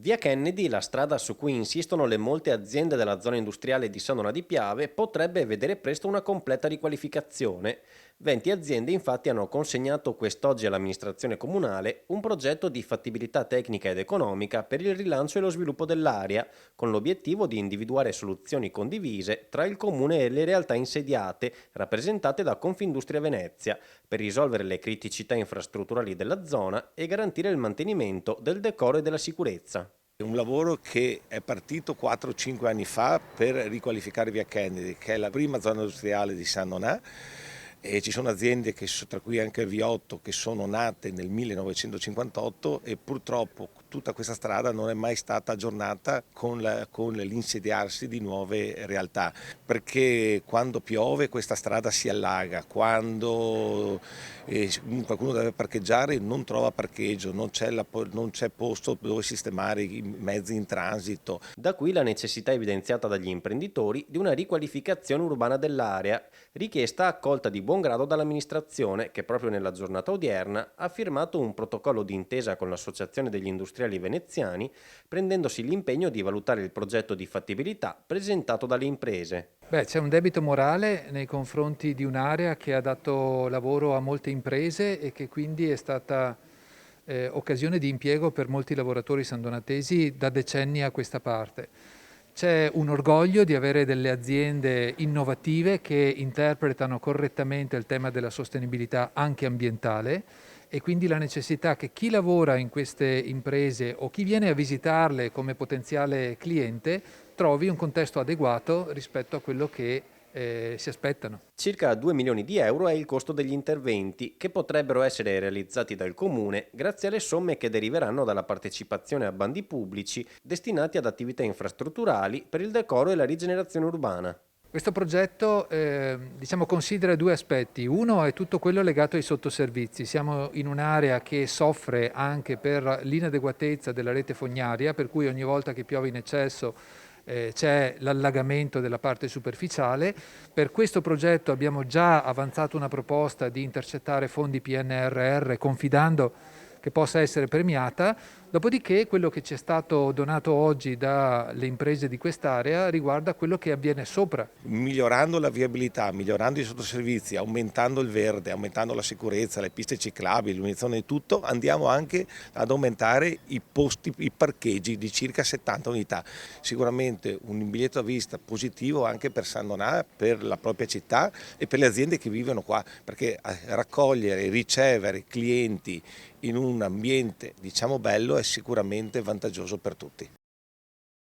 Via Kennedy, la strada su cui insistono le molte aziende della zona industriale di Sannona di Piave, potrebbe vedere presto una completa riqualificazione. 20 aziende infatti hanno consegnato quest'oggi all'amministrazione comunale un progetto di fattibilità tecnica ed economica per il rilancio e lo sviluppo dell'area, con l'obiettivo di individuare soluzioni condivise tra il comune e le realtà insediate, rappresentate da Confindustria Venezia, per risolvere le criticità infrastrutturali della zona e garantire il mantenimento del decoro e della sicurezza. È un lavoro che è partito 4-5 anni fa per riqualificare Via Kennedy, che è la prima zona industriale di Sannonà, e ci sono aziende, tra cui anche il Viotto, che sono nate nel 1958 e purtroppo tutta questa strada non è mai stata aggiornata con l'insediarsi di nuove realtà, perché quando piove questa strada si allaga, quando qualcuno deve parcheggiare non trova parcheggio, non c'è posto dove sistemare i mezzi in transito. Da qui la necessità evidenziata dagli imprenditori di una riqualificazione urbana dell'area, richiesta accolta di buon grado dall'amministrazione che proprio nella giornata odierna ha firmato un protocollo d'intesa con l'Associazione degli Industriali Veneziani, prendendosi l'impegno di valutare il progetto di fattibilità presentato dalle imprese. Beh, c'è un debito morale nei confronti di un'area che ha dato lavoro a molte imprese e che quindi è stata occasione di impiego per molti lavoratori sandonatesi da decenni a questa parte. C'è un orgoglio di avere delle aziende innovative che interpretano correttamente il tema della sostenibilità anche ambientale e quindi la necessità che chi lavora in queste imprese o chi viene a visitarle come potenziale cliente trovi un contesto adeguato rispetto a quello che si aspettano. Circa 2 milioni di euro è il costo degli interventi che potrebbero essere realizzati dal Comune grazie alle somme che deriveranno dalla partecipazione a bandi pubblici destinati ad attività infrastrutturali per il decoro e la rigenerazione urbana. Questo progetto considera due aspetti. Uno è tutto quello legato ai sottoservizi. Siamo in un'area che soffre anche per l'inadeguatezza della rete fognaria, per cui ogni volta che piove in eccesso c'è l'allagamento della parte superficiale. Per questo progetto abbiamo già avanzato una proposta di intercettare fondi PNRR confidando che possa essere premiata. Dopodiché quello che ci è stato donato oggi dalle imprese di quest'area riguarda quello che avviene sopra. Migliorando la viabilità, migliorando i sottoservizi, aumentando il verde, aumentando la sicurezza, le piste ciclabili, l'illuminazione e tutto, andiamo anche ad aumentare i parcheggi di circa 70 unità. Sicuramente un biglietto da visita positivo anche per Sannonà, per la propria città e per le aziende che vivono qua, perché raccogliere e ricevere clienti in un ambiente diciamo bello è sicuramente vantaggioso per tutti.